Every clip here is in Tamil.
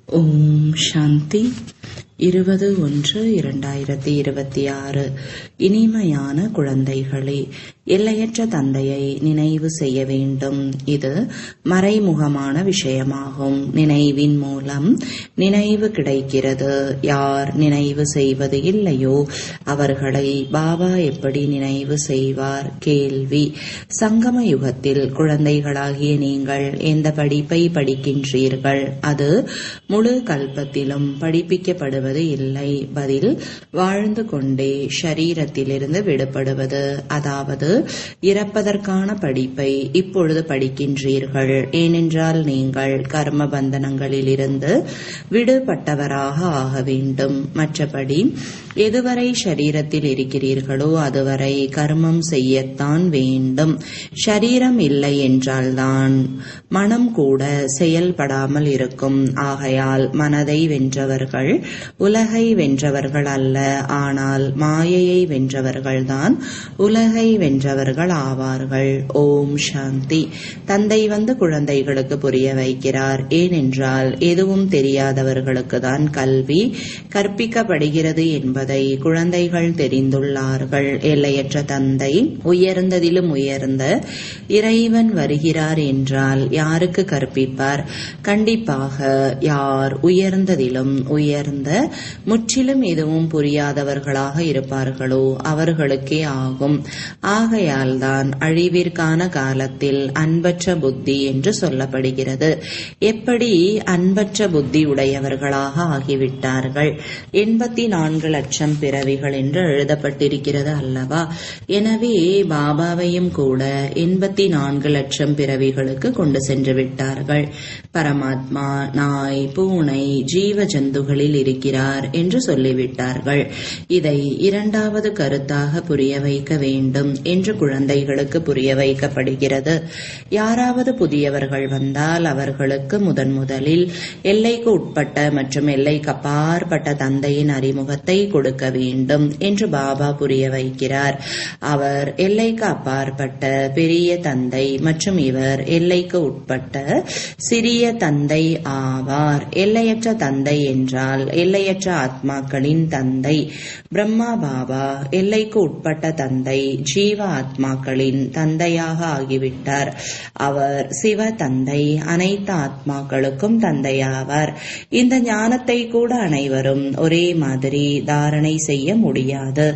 ஓம் சாந்தி 20/1/2026. இனிமையான குழந்தைகளே, எல்லையற்ற தந்தையை நினைவு செய்ய வேண்டும். இது மறைமுகமான விஷயமாகும். நினைவின் மூலம் நினைவு கிடைக்கிறது. யார் நினைவு செய்வது இல்லையோ அவர்களை பாபா எப்படி நினைவு செய்வார்? கேள்வி. சங்கம யுகத்தில் குழந்தைகளாகிய நீங்கள் எந்த படிப்பை படிக்கின்றீர்கள்? அது முழு கல்பத்திலும் படிப்பிக்கப்படுவது இல்லை. பதில். வாழ்ந்து கொண்டே ஷரீரத்திலிருந்து விடுபடுவது, அதாவது இறப்பதற்கான படிப்பை இப்பொழுது படிக்கின்றீர்கள். ஏனென்றால் நீங்கள் கர்ம பந்தனங்களிலிருந்து விடுபட்டவராக ஆக வேண்டும். மற்றபடி எதுவரை ஷரீரத்தில் இருக்கிறீர்களோ அதுவரை கர்மம் செய்யத்தான் வேண்டும். ஷரீரம் இல்லை என்றால்தான் மனம் கூட செயல்படாமல் இருக்கும். ஆகையால் மனதை வென்றவர்கள் உலகை வென்றவர்கள் அல்ல, ஆனால் மாயையை வென்றவர்கள்தான் உலகை வென்றவர்கள் ஆவார்கள். ஓம் சாந்தி. தந்தை வந்து குழந்தைகளுக்கு புரிய வைக்கிறார். ஏனென்றால் எதுவும் தெரியாதவர்களுக்கு தான் கல்வி கற்பிக்கப்படுகிறது என்பதை குழந்தைகள் தெரிந்துள்ளார்கள். எல்லையற்ற தந்தை உயர்ந்ததிலும் உயர்ந்த இறைவன் வருகிறார் என்றால் யாருக்கு கற்பிப்பார்? கண்டிப்பாக யார் உயர்ந்ததிலும் உயர்ந்த முற்றிலும் எதுவும் புரியாதவர்களாக இருப்பார்களோ அவர்களுக்கே ஆகும். ஆகையால் தான் அழிவிற்கான காலத்தில் அன்பற்ற புத்தி என்று சொல்லப்படுகிறது. எப்படி அன்பற்ற புத்தி உடையவர்களாக ஆகிவிட்டார்கள்? 84 லட்சம் பிறவிகள் என்று எழுதப்பட்டிருக்கிறது அல்லவா? எனவே பாபாவையும் கூட 84 லட்சம் பிறவிகளுக்கு கொண்டு சென்று விட்டார்கள். பரமாத்மா நாய், பூனை, ஜீவ ஜந்துகளில் இருக்கிறார் என்று சொல்லிவிட்டார்கள். இதை இரண்டாவது கருத்தாக புரிய வைக்க வேண்டும் என்று குழந்தைகளுக்கு புரிய வைக்கப்படுகிறது. யாராவது புதியவர்கள் வந்தால் அவர்களுக்கு முதலில் எல்லைக்கு உட்பட்ட மற்றும் எல்லைக்கு அப்பாற்பட்ட தந்தையின் அறிமுகத்தை கொடுக்க வேண்டும் என்று பாபா புரிய வைக்கிறார். அவர் எல்லைக்கு அப்பாற்பட்ட பெரிய தந்தை மற்றும் இவர் எல்லைக்கு உட்பட்ட சிறிய தந்தை ஆவார். எல்லையற்ற தந்தை என்றால் எல்லையற்ற ஆத்மாக்களின் தந்தை. பிரம்மா பாபா எல்லைக்கு உட்பட்ட தந்தை, ஜீவ ஆத்மாக்களின் தந்தையாக ஆகிவிட்டார். அவர் சிவ தந்தை, அனைத்து ஆத்மாக்களுக்கும் தந்தையாவார். இந்த ஞானத்தை கூட அனைவரும் ஒரே மாதிரி தாரணை செய்ய முடியாது.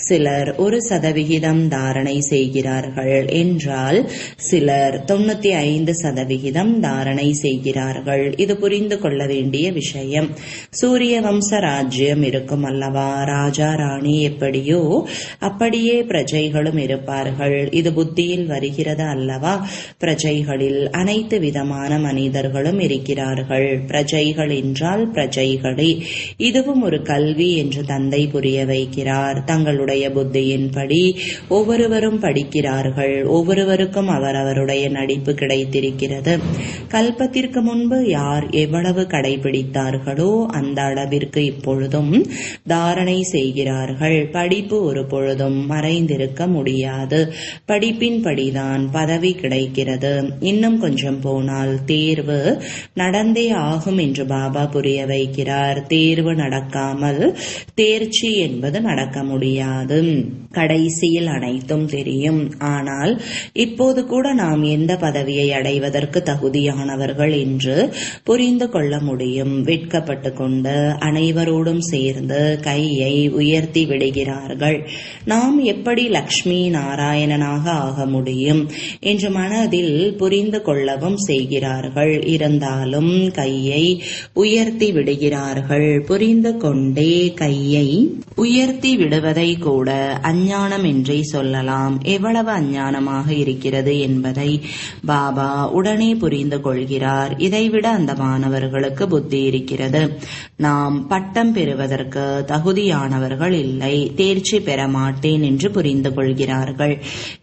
சிலர் 1% தாரணை செய்கிறார்கள் என்றால் சிலர் 95% தாரணை செய்கிறார்கள். இது புரிந்து கொள்ள வேண்டிய விஷயம். சூரிய வம்ச ராஜ்யம் இருக்கும் அல்லவா? ராஜா ராணி எப்படியோ அப்படியே பிரஜைகளும் இருப்பார்கள். இது புத்தியில் வருகிறது அல்லவா? பிரஜைகளில் அனைத்து விதமான மனிதர்களும் இருக்கிறார்கள். பிரஜைகள் என்றால் பிரஜைகளே. இதுவும் ஒரு கல்வி என்று தந்தை புரிய வைக்கிறார். தங்களுடைய புத்தியின்படி ஒவ்வொருவரும் படிக்கிறார்கள். ஒவ்வொருவருக்கும் அவரவருடைய நடிப்பு கிடைத்திருக்கிறது. கல்பத்திற்கு முன்பு யார் எவ்வளவு கடைபிடித்தார்களோ அந்த அளவிற்கு இப்பொழுதும் தாரணை செய்கிறார்கள். படிப்பு ஒரு பொழுதும் மறைந்திருக்க முடியாது. படிப்பின் படிதான் பதவி கிடைக்கிறது. இன்னும் கொஞ்சம் போனால் தேர்வு நடந்தே ஆகும் என்று பாபா புரிய வைக்கிறார். தேர்வு நடக்காமல் தேர்ச்சி என்பது நடக்க முடியாது. கடைசியில் அனைத்தும் தெரியும். ஆனால் இப்போது கூட நாம் எந்த பதவியை அடைவதற்கு தகுதியானவர்கள் என்று புரிந்து கொள்ள முடியும். வெட்கப்பட்டு கொண்டு அனைவரோடும் சேர்ந்து கையை உயர்த்தி விடுகிறார்கள். நாம் எப்படி லக்ஷ்மி நாராயணனாக ஆக முடியும் என்று மனதில் புரிந்து கொள்ளவும் செய்கிறார்கள். இருந்தாலும் கையை உயர்த்தி விடுகிறார்கள். புரிந்து கொண்டே கையை உயர்த்தி விடுவதை கூட அஞ்ஞானம் என்றே சொல்லலாம். எவ்வளவு அஞ்ஞானமாக இருக்கிறது என்பதை பாபா உடனே புரிந்து கொள்கிறார். இதைவிட அந்த மாணவர்களுக்கு புத்தி இருக்கிறது. நாம் பட்டம் பெறுவதற்கு தகுதியானவர்கள் இல்லை, தேர்ச்சி பெற மாட்டேன் என்று புரிந்து கொள்கிறார்கள். கொள்கிறார்கள்.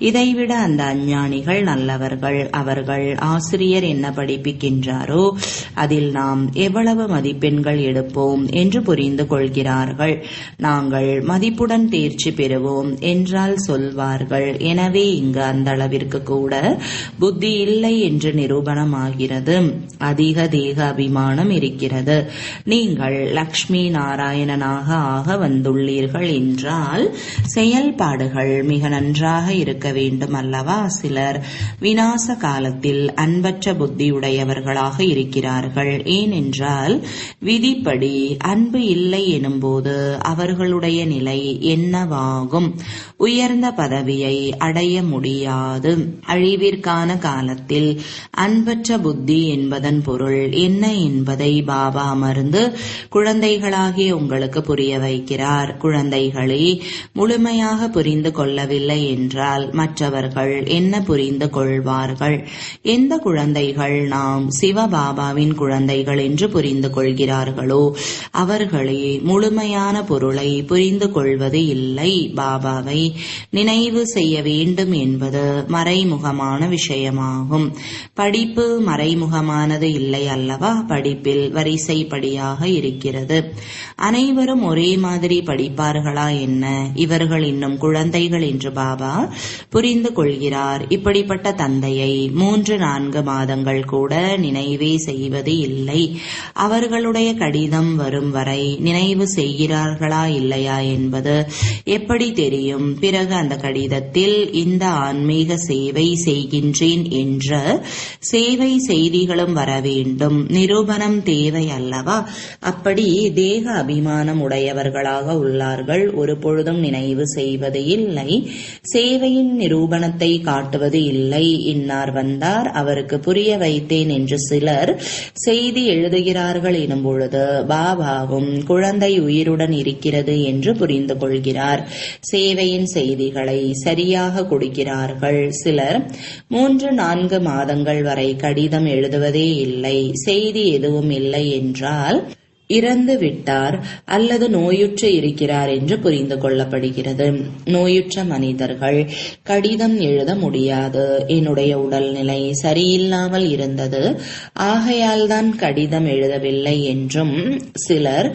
இதைவிட அந்த அஞ்ஞானிகள் நல்லவர்கள். அவர்கள் ஆசிரியர் என்ன படிப்பிக்கின்றாரோ அதில் நாம் எவ்வளவு மதிப்பெண்கள் எடுப்போம் என்று புரிந்து கொள்கிறார்கள். நாங்கள் மதிப்புடன் தேர்ச்சி பெறுவோம் என்றால் சொல்வார்கள். எனவே இங்கு அந்த அளவிற்கு கூட புத்தி இல்லை என்று நிரூபணமாகிறது. அதிக தேக அபிமானம் இருக்கிறது. நீங்கள் லக்ஷ்மி நாராயணனாக ஆக வந்துள்ளீர்கள் என்றால் செயல்பாடுகள் மிக நன்றாக இருக்க வேண்டும் அல்லவா? சிலர் விநாச காலத்தில் அன்பற்ற புத்தியுடையவர்களாக இருக்கிறார்கள். ஏனென்றால் விதிப்படி அன்பு இல்லை எனும்போது அவர்களுடைய நிலை என்னவாகும்? உயர்ந்த பதவியை அடைய முடியாது. அழிவிற்கான காலத்தில் அன்பற்ற புத்தி என்பதன் பொருள் என்ன என்பதை பாபா அமர்ந்து குழந்தைகளாகிய உங்களுக்கு புரிய வைக்கிறார். குழந்தைகளை முழுமையாக புரிந்து கொள்ளவில்லை என்றால் மற்றவர்கள் என்ன புரிந்து கொள்வார்கள்? எந்த குழந்தைகள் நாம் சிவபாபாவின் குழந்தைகள் என்று புரிந்து கொள்கிறார்களோ அவர்களே முழுமையான பொருளை புரிந்து கொள்வது இல்லை. பாபாவை நினைவு செய்ய வேண்டும் என்பது மறைமுகமான விஷயமாகும். படிப்பு மறைமுகமானது இல்லை அல்லவா? படிப்பில் வரிசைப்படியாக இருக்கிறது. அனைவரும் ஒரே மாதிரி படிப்பார்களா என்ன? இவர்கள் இன்னும் குழந்தைகள் என்று பாபா புரிந்து கொள்கிறார். இப்படிப்பட்ட தந்தையை 3-4 மாதங்கள் கூட நினைவே செய்வது இல்லை. அவர்களுடைய கடிதம் வரும் வரை நினைவு செய்கிறார்களா இல்லையா என்பது எப்படி தெரியும்? பிறகு அந்த கடிதத்தில் இந்த ஆன்மீக சேவை செய்கின்றேன் என்ற சேவை செய்திகளும் வர வேண்டும். நிரூபணம் தேவை அல்லவா? அப்படி தேக அபிமானம் உடையவர்களாக உள்ளார்கள். ஒரு பொழுதும் நினைவு செய்வது இல்லை. சேவையின் நிரூபணத்தை காட்டுவது இல்லை. இன்னார் வந்தார், அவருக்கு புரிய வைத்தேன் என்று சிலர் செய்தி எழுதுகிறார்கள் எனும் பொழுது பாபாவும் குழந்தை உயிருடன் இருக்கிறது என்று புரிந்து கொள்கிறார். சேவையின் செய்திகளை சரியாக கொடுக்கிறார்கள். சிலர் 3-4 மாதங்கள் வரை கடிதம் எழுதுவதே இல்லை. செய்தி எதுவும் இல்லை என்றால் இறந்து விட்டார் அல்லது நோயுற்று இருக்கிறார் என்று புரிந்து கொள்ளப்படுகிறது. நோயுற்ற மனிதர்கள் கடிதம் எழுத முடியாது. என்னுடைய உடல்நிலை சரியில்லாமல் இருந்தது, ஆகையால் தான் கடிதம் எழுதவில்லை என்றும் சிலர்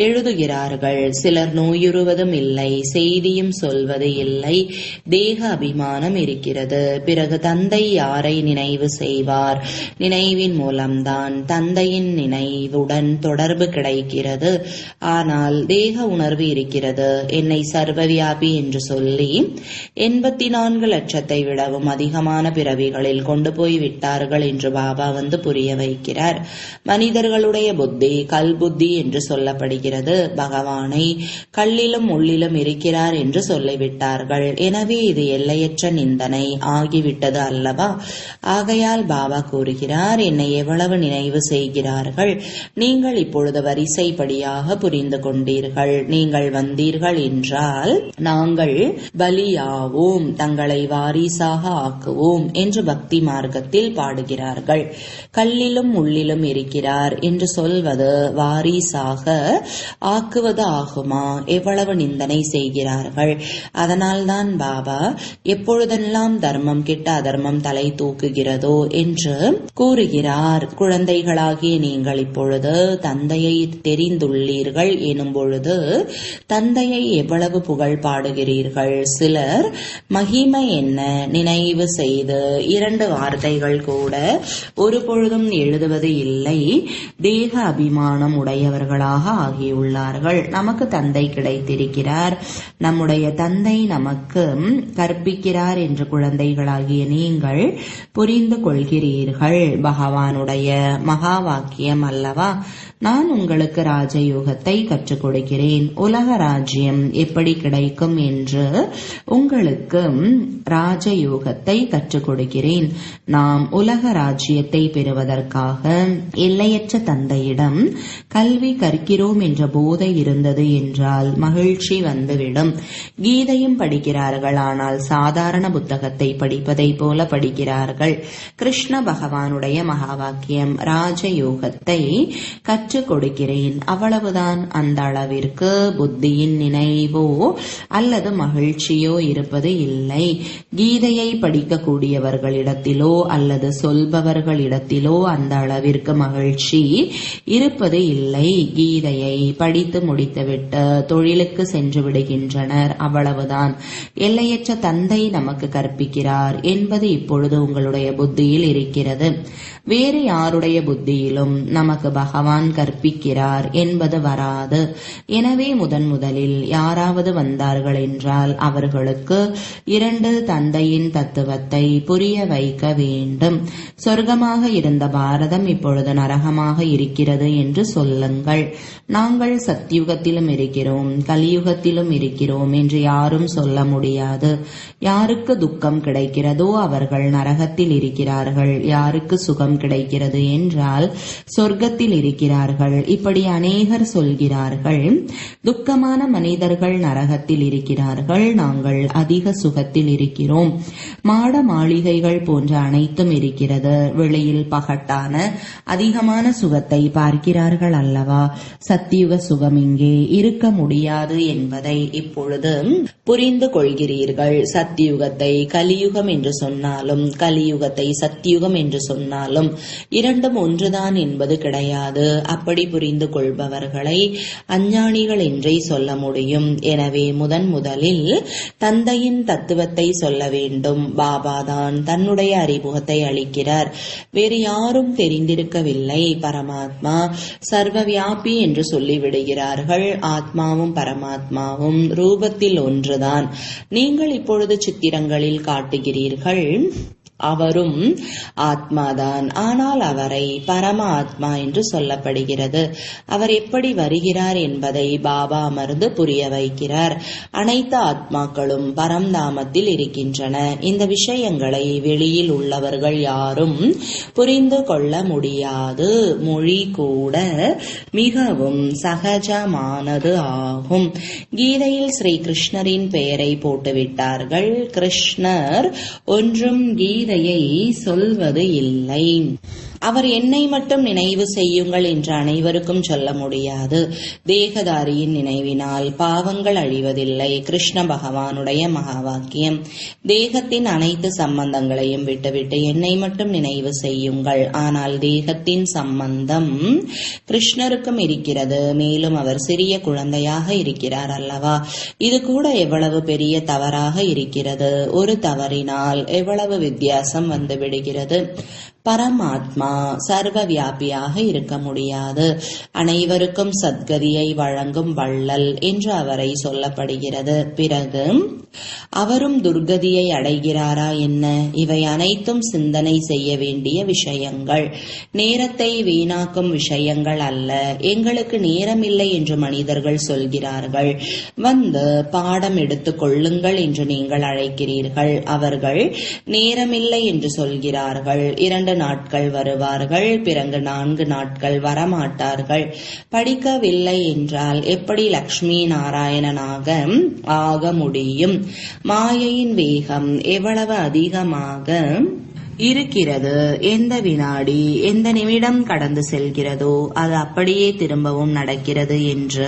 எழுதுகிறார்கள். சிலர் நோயுறுவதும் இல்லை, செய்தியும் சொல்வது இல்லை. தேக அபிமானம் இருக்கிறது. பிறகு தந்தை யாரை நினைவு செய்வார்? நினைவின் மூலம்தான் தந்தையின் நினைவுடன் தொடர்பு கிடைக்கிறது. ஆனால் தேக உணர்வு இருக்கிறது. என்னை சர்வவியாபி என்று சொல்லி 84 லட்சத்தை விடவும் அதிகமான பிறவிகளில் கொண்டு போய் விட்டார்கள் என்று பாபா வந்து புரிய வைக்கிறார். மனிதர்களுடைய புத்தி கல் புத்தி என்று சொல்லப்படுகிறது. பகவானை கல்லிலும் உள்ளிலும் இருக்கிறார் என்று சொல்லிவிட்டார்கள். எனவே இது எல்லையற்ற நிந்தனை ஆகிவிட்டது அல்லவா? ஆகையால் பாபா கூறுகிறார், என்னை எவ்வளவு நினைவு செய்கிறார்கள்? நீங்கள் இப்பொழுது வரிசைப்படியாக புரிந்து கொண்டீர்கள். நீங்கள் வந்தீர்கள் என்றால் நாங்கள் பலியாவோம், தங்களை வாரிசாக ஆக்குவோம் என்று பக்தி மார்க்கத்தில் பாடுகிறார்கள். கல்லிலும் உள்ளிலும் இருக்கிறார் என்று சொல்வது வாரிசாக ஆக்குவது ஆகுமா? எவ்வளவு நிந்தனை செய்கிறார்கள். அதனால்தான் பாபா எப்பொழுதெல்லாம் தர்மம் கிட்ட அதர்மம் தலை தூக்குகிறதோ என்று கூறுகிறார். குழந்தைகளாகிய நீங்கள் இப்பொழுது தந்தையை தெரிந்துள்ளீர்கள் எனும் பொழுது தந்தையை எவ்வளவு புகழ் பாடுகிறீர்கள். சிலர் மகிமை என்ன நினைவு செய்து 2 வார்த்தைகள் கூட ஒரு பொழுதும் எழுதுவது இல்லை. தேக அபிமானம் உடையவர்களாக ஆகியுள்ளார்கள். நமக்கு தந்தை கிடைத்திருக்கிறார், நம்முடைய தந்தை நமக்கு கற்பிக்கிறார் என்று குழந்தைகளாகிய நீங்கள் புரிந்து கொள்கிறீர்கள். பகவானுடைய மகா வாக்கியம் அல்லவா? நான் உங்களுக்கு ராஜயோகத்தை கற்றுக் கொடுக்கிறேன். உலக ராஜ்யம் எப்படி கிடைக்கும் என்று உங்களுக்கு ராஜயோகத்தை கற்றுக் கொடுக்கிறேன். நாம் உலக ராஜ்யத்தை பெறுவதற்காக எல்லையற்ற தந்தையிடம் கல்வி கற்கிறோம் என்ற போதை இருந்தது என்றால் மகிழ்ச்சி வந்துவிடும். கீதையும் படிக்கிறார்கள், ஆனால் சாதாரண புத்தகத்தை படிப்பதை போல படிக்கிறார்கள். கிருஷ்ண பகவானுடைய மகா வாக்கியம் ராஜயோகத்தை கற்றுக் கொடுக்கிறார். கொடுக்கிறேன், அவ்வளவுதான். அந்த அளவிற்கு புத்தியின் நினைவோ அல்லது மகிழ்ச்சியோ இருப்பது இல்லை. கீதையை படிக்கக்கூடியவர்களிடத்திலோ அல்லது சொல்பவர்களிடத்திலோ அந்த அளவிற்கு மகிழ்ச்சி இருப்பது இல்லை. கீதையை படித்து முடித்துவிட்டு தொழிலுக்கு சென்று விடுகின்றனர், அவ்வளவுதான். எல்லையற்ற தந்தை நமக்கு கற்பிக்கிறார் என்பது இப்பொழுது உங்களுடைய புத்தியில் இருக்கிறது. வேறு யாருடைய புத்தியிலும் நமக்கு பகவான் கற்பிக்கிறார் என்பது வராது. எனவே முதலில் யாராவது வந்தார்கள் என்றால் அவர்களுக்கு 2 தந்தையின் தத்துவத்தை புரிய வைக்க வேண்டும். சொர்க்கமாக இருந்த பாரதம் இப்பொழுது நரகமாக இருக்கிறது என்று சொல்லுங்கள். நாங்கள் சத்யுகத்திலும் இருக்கிறோம், கலியுகத்திலும் இருக்கிறோம் என்று யாரும் சொல்ல முடியாது. யாருக்கு துக்கம் கிடைக்கிறதோ அவர்கள் நரகத்தில் இருக்கிறார்கள், யாருக்கு சுகம் கிடைக்கிறது என்றால் சொர்க்கத்தில் இருக்கிறார்கள். இப்படி அநேகர் சொல்கிறார்கள். துக்கமான மனிதர்கள் நரகத்தில் இருக்கிறார்கள், நாங்கள் அதிக சுகத்தில் இருக்கிறோம். மாட மாளிகைகள் போன்ற அனைத்தும் இருக்கிறது. வெளியில் பகட்டான அதிகமான சுகத்தை பார்க்கிறார்கள் அல்லவா? சத்தியுக சுகம் இங்கே இருக்க முடியாது என்பதை இப்பொழுது புரிந்து கொள்கிறீர்கள். சத்தியுகத்தை கலியுகம் என்று சொன்னாலும் கலியுகத்தை சத்தியுகம் என்று சொன்னாலும் இரண்டும் ஒன்றுதான் என்பது கிடையாது. அப்படி புரிந்து கொள்பவர்களை அஞ்ஞானிகள் என்றே சொல்ல முடியும். எனவே முதலில் தந்தையின் தத்துவத்தை சொல்ல வேண்டும். பாபாதான் தன்னுடைய அறிமுகத்தை அளிக்கிறார். வேறு யாரும் தெரிந்திருக்கவில்லை. பரமாத்மா சர்வவியாபி என்று சொல்லிவிடுகிறார்கள். ஆத்மாவும் பரமாத்மாவும் ரூபத்தில் ஒன்றுதான். நீங்கள் இப்பொழுது சித்திரங்களில் காட்டுகிறீர்கள். அவரும் ஆத்மாதான், ஆனால் அவரை பரம ஆத்மா என்று சொல்லப்படுகிறது. அவர் எப்படி வருகிறார் என்பதை பாபா அமர்ந்து புரிய வைக்கிறார். அனைத்து ஆத்மாக்களும் பரம்தாமத்தில் இருக்கின்றன. இந்த விஷயங்களை வெளியில் உள்ளவர்கள் யாரும் புரிந்து கொள்ள முடியாது. மொழி கூட மிகவும் சகஜமானது ஆகும். கீதையில் ஸ்ரீ கிருஷ்ணரின் பெயரை போட்டுவிட்டார்கள். கிருஷ்ணர் ஒன்றும் கீதையை சொல்வது இல்லை. அவர் என்னை மட்டும் நினைவு செய்யுங்கள் என்று அனைவருக்கும் சொல்ல முடியாது. தேகதாரியின் நினைவினால் பாவங்கள் அழிவதில்லை. கிருஷ்ண பகவானுடைய மகா வாக்கியம். தேகத்தின் அனைத்து சம்பந்தங்களையும் விட்டுவிட்டு என்னை மட்டும் நினைவு செய்யுங்கள். ஆனால் தேகத்தின் சம்பந்தம் கிருஷ்ணருக்கும் இருக்கிறது. மேலும் அவர் சிறிய குழந்தையாக இருக்கிறார் அல்லவா? இது கூட எவ்வளவு பெரிய தவறாக இருக்கிறது. ஒரு தவறினால் எவ்வளவு வித்தியாசம் வந்து விடுகிறது. பரமாத்மா சர்வ வியாபியாக இருக்க முடியாது. அனைவருக்கும் சத்கதியை வழங்கும் வள்ளல் என்று அவரை சொல்லப்படுகிறது. பிறகு அவரும் துர்கதியை அடைகிறாரா என்ன? இவை அனைத்தும் சிந்தனை செய்ய வேண்டிய விஷயங்கள், நேரத்தை வீணாக்கும் விஷயங்கள் அல்ல. எங்களுக்கு நேரமில்லை என்று மனிதர்கள் சொல்கிறார்கள். வந்து பாடம் எடுத்துக் கொள்ளுங்கள் என்று நீங்கள் அழைக்கிறீர்கள். அவர்கள் நேரமில்லை என்று சொல்கிறார்கள். 2 நாட்கள் வருவார்கள், பிறகு 4 நாட்கள் வரமாட்டார்கள். படிக்கவில்லை என்றால் எப்படி லக்ஷ்மி நாராயணனாக ஆக முடியும்? மாயையின் வேகம் எவ்வளவு அதிகமாக இருக்கிறது. எந்த வினாடி எந்த நிமிடம் கடந்து செல்கிறதோ அது அப்படியே திரும்பவும் நடக்கிறது என்று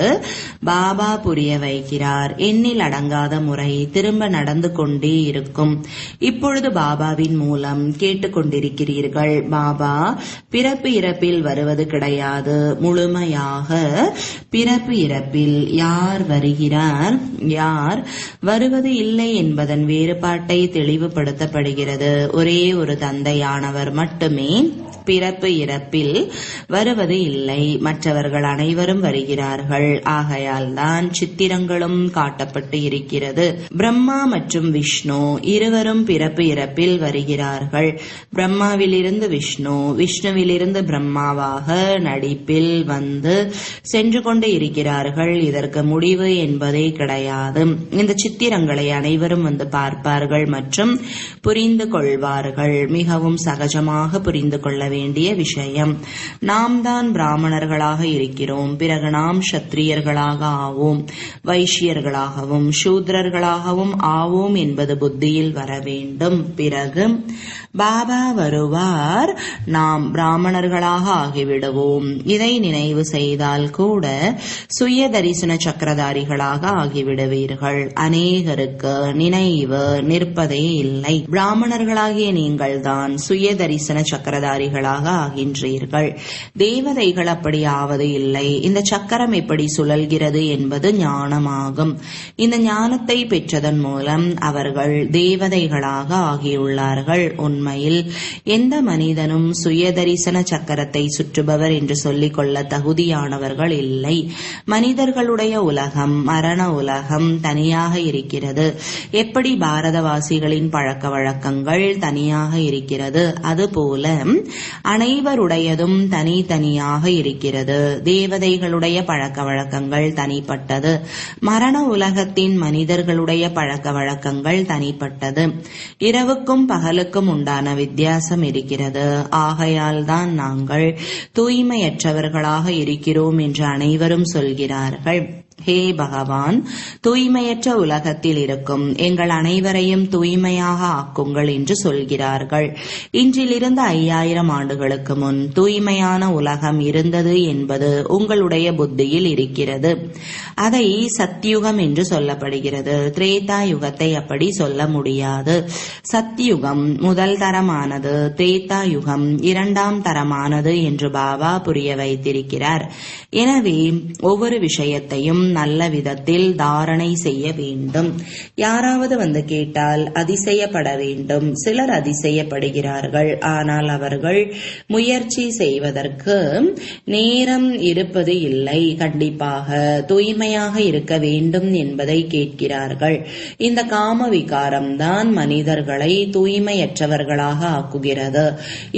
பாபா புரிய வைக்கிறார். எண்ணில் அடங்காத முறை திரும்ப நடந்து கொண்டே இருக்கும். இப்பொழுது பாபாவின் மூலம் கேட்டுக்கொண்டிருக்கிறீர்கள். பாபா பிறப்பு இறப்பில் வருவது கிடையாது. முழுமையாக பிறப்பு இறப்பில் யார் வருகிறார், யார் வருவது இல்லை என்பதன் வேறுபாட்டை தெளிவுபடுத்தப்படுகிறது. ஒரே ஒரு தந்தையானவர் மட்டுமே பிறப்பு இறப்பில் வருவது இல்லை. மற்றவர்கள் அனைவரும் வருகிறார்கள். ஆகையால் தான் சித்திரங்களும் காட்டப்பட்டு இருக்கிறது. பிரம்மா மற்றும் விஷ்ணு இருவரும் பிறப்பு இறப்பில் வருகிறார்கள். பிரம்மாவிலிருந்து விஷ்ணு, விஷ்ணுவிலிருந்து பிரம்மாவாக நடிப்பில் வந்து சென்று கொண்டு இருக்கிறார்கள். இதற்கு முடிவு என்பதே கிடையாது. இந்த சித்திரங்களை அனைவரும் வந்து பார்ப்பார்கள் மற்றும் புரிந்து கொள்வார்கள். மிகவும் சகஜமாக புரிந்து கொள்ள வேண்டிய விஷயம். நாம் தான் பிராமணர்களாக இருக்கிறோம், பிறகு நாம் க்ஷத்திரியர்களாக ஆவோம், வைஷ்யர்களாகவும் சூத்ரர்களாகவும் ஆவோம் என்பது புத்தியில் வர வேண்டும். பிறகு பாபா வருவார், நாம் பிராமணர்களாக ஆகிவிடுவோம். இதை நினைவு செய்தால் கூட சுய தரிசன சக்கரதாரிகளாக ஆகிவிடுவீர்கள். அநேகருக்கு நினைவு நிற்பதே இல்லை. பிராமணர்களாகிய நீங்கள் தான் சுய தரிசன சக்கரதாரிகளாக ஆகின்றீர்கள். தேவதைகள் அப்படி ஆவது இல்லை. இந்த சக்கரம் எப்படி சுழல்கிறது என்பது ஞானமாகும். இந்த ஞானத்தை பெற்றதன் மூலம் அவர்கள் தேவதைகளாக ஆகியுள்ளார்கள். உண்மையில் எந்த மனிதனும் சுயதரிசன சக்கரத்தை சுற்றுபவர் என்று சொல்லிக் கொள்ள தகுதியானவர்கள் இல்லை. மனிதர்களுடைய உலகம் மரண உலகம் தனியாக இருக்கிறது. எப்படி பாரதவாசிகளின் பழக்க வழக்கங்கள் தனியாக இருக்கிறது, அதுபோல அனைவருடையதும் தனித்தனியாக இருக்கிறது. தேவதைகளுடைய பழக்க வழக்கங்கள் தனிப்பட்டது, மரண உலகத்தின் மனிதர்களுடைய பழக்க வழக்கங்கள் தனிப்பட்டது. இரவுக்கும் பகலுக்கும் உண்டான வித்தியாசம் இருக்கிறது. ஆகையால் தான் நாங்கள் தூய்மையற்றவர்களாக இருக்கிறோம் என்று அனைவரும் சொல்கிறார்கள். ஹே பகவான், தூய்மையற்ற உலகத்தில் இருக்கும் எங்கள் அனைவரையும் தூய்மையாக ஆக்குங்கள் என்று சொல்கிறார்கள். இன்றிலிருந்து 5000 ஆண்டுகளுக்கு முன் தூய்மையான உலகம் இருந்தது என்பது உங்களுடைய புத்தியில் இருக்கிறது. அதை சத்யுகம் என்று சொல்லப்படுகிறது. திரேதா யுகத்தை அப்படி சொல்ல முடியாது. சத்யுகம் முதல் தரமானது, திரேதா யுகம் 2ஆம் தரமானது என்று பாபா புரிய வைத்திருக்கிறார். எனவே ஒவ்வொரு விஷயத்தையும் நல்ல விதத்தில் தாரணை செய்ய வேண்டும். யாராவது வந்து கேட்டால் அதிசயப்பட வேண்டும். சிலர் அதிசயப்படுகிறார்கள், ஆனால் அவர்கள் முயற்சி செய்வதற்கு நேரம் இருப்பது இல்லை. கண்டிப்பாக தூய்மையாக இருக்க வேண்டும் என்பதை கேட்கிறார்கள். இந்த காம விகாரம்தான் மனிதர்களை தூய்மையற்றவர்களாக ஆக்குகிறது.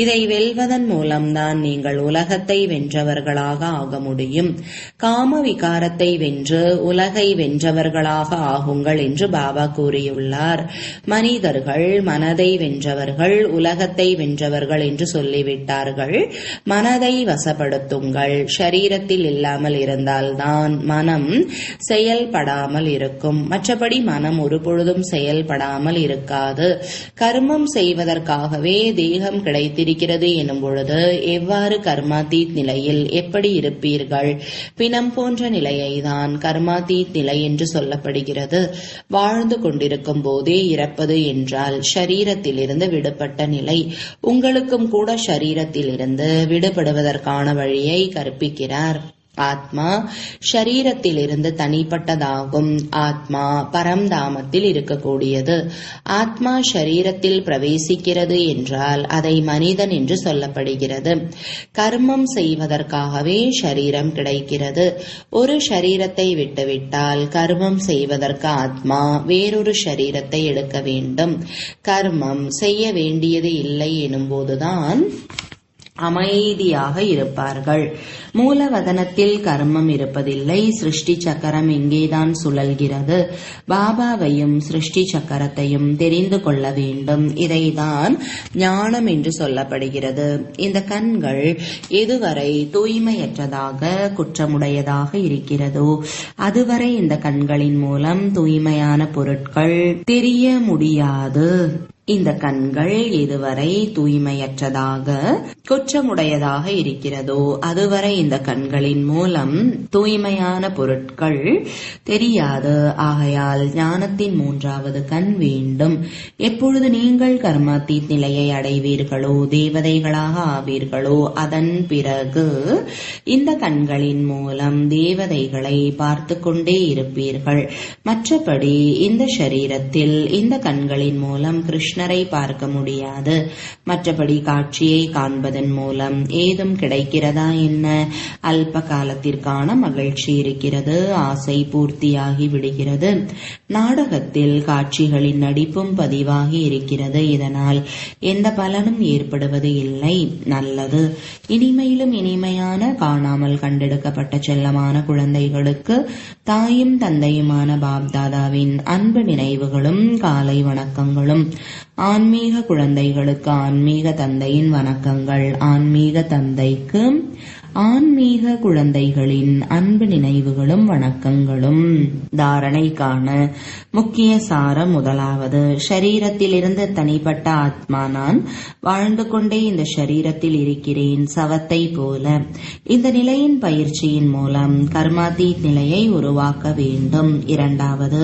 இதை வெல்வதன் மூலம்தான் நீங்கள் உலகத்தை வென்றவர்களாக ஆக முடியும். காம விகாரத்தை வென்று உலகை வென்றவர்களாக ஆகுங்கள் என்று பாபா கூறியுள்ளார். மனிதர்கள் மனதை வென்றவர்கள், உலகத்தை வென்றவர்கள் என்று சொல்லிவிட்டார்கள். மனதை வசப்படுத்துங்கள். ஷரீரத்தில் இல்லாமல் இருந்தால்தான் மனம் செயல்படாமல் இருக்கும். மற்றபடி மனம் ஒரு பொழுதும் செயல்படாமல் இருக்காது. கர்மம் செய்வதற்காகவே தேகம் கிடைத்திருக்கிறது எனும் பொழுது எவ்வாறு கர்மாதீத் நிலையில் எப்படி இருப்பீர்கள்? பிணம் போன்ற நிலையை தான் கர்மாதீத் நிலை என்று சொல்லப்படுகிறது. வாழ்ந்து கொண்டிருக்கும் போதே இறப்பது என்றால் ஷரீரத்திலிருந்து விடுபட்ட நிலை. உங்களுக்கும் கூட ஷரீரத்திலிருந்து விடுபடுவதற்கான வழியை கற்பிக்கிறார். ஆத்மா ஷரீரத்திலிருந்து தனிப்பட்டதாகும். ஆத்மா பரம்தாமத்தில் இருக்கக்கூடியது. ஆத்மா ஷரீரத்தில் பிரவேசிக்கிறது என்றால் அதை மனிதன் என்று சொல்லப்படுகிறது. கர்மம் செய்வதற்காகவே ஷரீரம் கிடைக்கிறது. ஒரு ஷரீரத்தை விட்டுவிட்டால் கர்மம் செய்வதற்கு ஆத்மா வேறொரு ஷரீரத்தை எடுக்க வேண்டும். கர்மம் செய்ய வேண்டியது இல்லை எனும்போதுதான் அமைதியாக இருப்பார்கள். மூலவதனத்தில் கர்மம் இருப்பதில்லை. சிருஷ்டி சக்கரம் இங்கேதான் சுழல்கிறது. பாபாவையும் சிருஷ்டி சக்கரத்தையும் தெரிந்து கொள்ள வேண்டும். இதைதான் ஞானம் என்று சொல்லப்படுகிறது. இந்த கண்கள் எதுவரை தூய்மையற்றதாக குற்றமுடையதாக இருக்கிறதோ அதுவரை இந்த கண்களின் மூலம் தூய்மையான பொருட்கள் தெரிய முடியாது. இந்த கண்கள் எதுவரை தூய்மையற்றதாக குற்றமுடையதாக இருக்கிறதோ அதுவரை இந்த கண்களின் மூலம் தூய்மையான பொருட்கள் தெரியாது. ஆகையால் ஞானத்தின் 3வது கண் வேண்டும். எப்பொழுது நீங்கள் கர்மாதீத் நிலையை அடைவீர்களோ, தேவதைகளாக ஆவீர்களோ, அதன் பிறகு இந்த கண்களின் மூலம் தேவதைகளை பார்த்து கொண்டே இருப்பீர்கள். மற்றபடி இந்த சரீரத்தில் இந்த கண்களின் மூலம் கிருஷ்ணரை பார்க்க முடியாது. மற்றபடி காட்சியை காண்பதன் மூலம் ஏதும் கிடைக்கிறதா என்ன? அல்ப காலத்திற்கான மகிழ்ச்சி இருக்கிறது. ஆசை பூர்த்தியாகி விடுகிறது. நாடகத்தில் காட்சிகளின் நடிப்பும் பதிவாகி இருக்கிறது. இதனால் எந்த பலனும் ஏற்படுவது இல்லை. நல்லது. இனிமையிலும் இனிமையான காணாமல் கண்டெடுக்கப்பட்ட செல்லமான குழந்தைகளுக்கு தாயும் தந்தையுமான பாப்தாதாவின் அன்பு நினைவுகளும் காலை வணக்கங்களும். ஆன்மீக குழந்தைகளுக்கு ஆன்மீக தந்தையின் வணக்கங்கள். ஆன்மீக தந்தைக்கு ஆன்மீக குழந்தைகளின் அன்பு நினைவுகளும் வணக்கங்களும். தாரணைக்கான முக்கிய சாரம். முதலாவது, ஷரீரத்திலிருந்து தனிப்பட்ட ஆத்மா நான் வாழ்ந்து கொண்டே இந்த ஷரீரத்தில் இருக்கிறேன், சவத்தை போல. இந்த நிலையின் பயிற்சியின் மூலம் கர்மாதீத் நிலையை உருவாக்க வேண்டும். இரண்டாவது,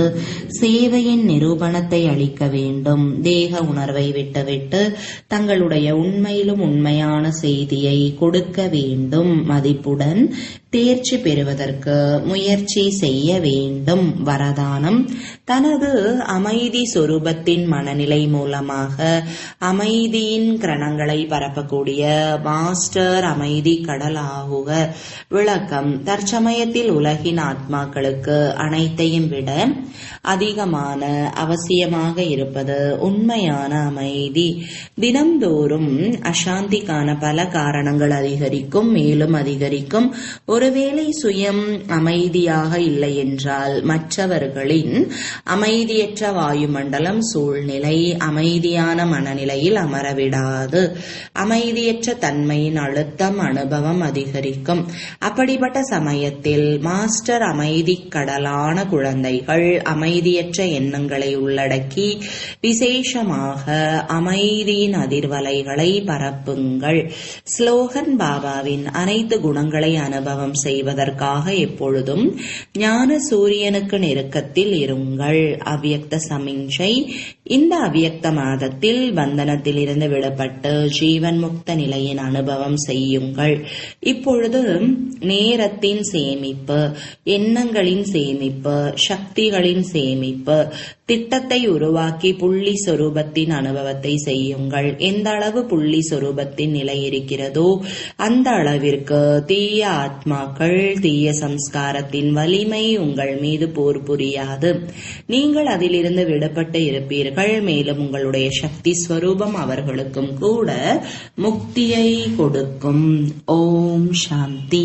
சேவையின் நிரூபணத்தை அளிக்க வேண்டும். தேக உணர்வை விட்டுவிட்டு தங்களுடைய உண்மையிலும் உண்மையான செய்தியை கொடுக்க வேண்டும். மதிப்புடன் தேர்ச்சி பெறுவதற்கு முயற்சி செய்ய வேண்டும். வரதானம், தனது அமைதி சொரூபத்தின் மனநிலை மூலமாக அமைதியின் கிரணங்களை பரப்பக்கூடிய மாஸ்டர் அமைதி கடல் ஆகுக. விளக்கம், தற்சமயத்தில் உலகின் ஆத்மாக்களுக்கு அனைத்தையும் விட அதிகமான அவசியமாக இருப்பது உண்மையான அமைதி. தினம்தோறும் அசாந்திக்கான பல காரணங்கள் அதிகரிக்கும், மேலும் அதிகரிக்கும். ஒருவேளை சுயம் அமைதியாக இல்லை என்றால் மற்றவர்களின் அமைதியற்ற வாயுமண்டலம் சூழ்நிலை அமைதியான மனநிலையில் அமரவிடாது. அமைதியற்ற தன்மையின் அழுத்தம் அனுபவம் அதிகரிக்கும். அப்படிப்பட்ட சமயத்தில் மாஸ்டர் அமைதி கடலான குழந்தைகள் அமைதியற்ற எண்ணங்களை உள்ளடக்கி விசேஷமாக அமைதியின் அதிர்வலைகளை பரப்புங்கள். ஸ்லோகன், பாபாவின் அனைத்து குணங்களை அனுபவம் செய்வதற்காக எப்பொழுதும் ஞான சூரியனுக்கு நெருக்கத்தில் இருங்கள். அவ்யக்த சமிஞ்சை, இந்த அவ்யக்த மாதத்தில் பந்தனத்தில் இருந்து விடுபட்டு ஜீவன் முக்த நிலையின் அனுபவம் செய்யுங்கள். இப்பொழுது நேரத்தின் சேமிப்பு, எண்ணங்களின் சேமிப்பு, சக்திகளின் சேமிப்பு, திட்டத்தை உருவாக்கி புள்ளி சொரூபத்தின் அனுபவத்தை செய்யுங்கள். எந்த அளவு புள்ளி சொரூபத்தின் நிலை இருக்கிறதோ அந்த அளவிற்கு தீய ஆத்மாக்கள், தீய சம்ஸ்காரத்தின் வலிமை உங்கள் மீது போர் புரியாது. நீங்கள் அதிலிருந்து விடுபட்டு இருப்பீர்கள். மேலும் உங்களுடைய சக்தி ஸ்வரூபம் அவர்களுக்கும் கூட முக்தியை கொடுக்கும். ஓம் சாந்தி.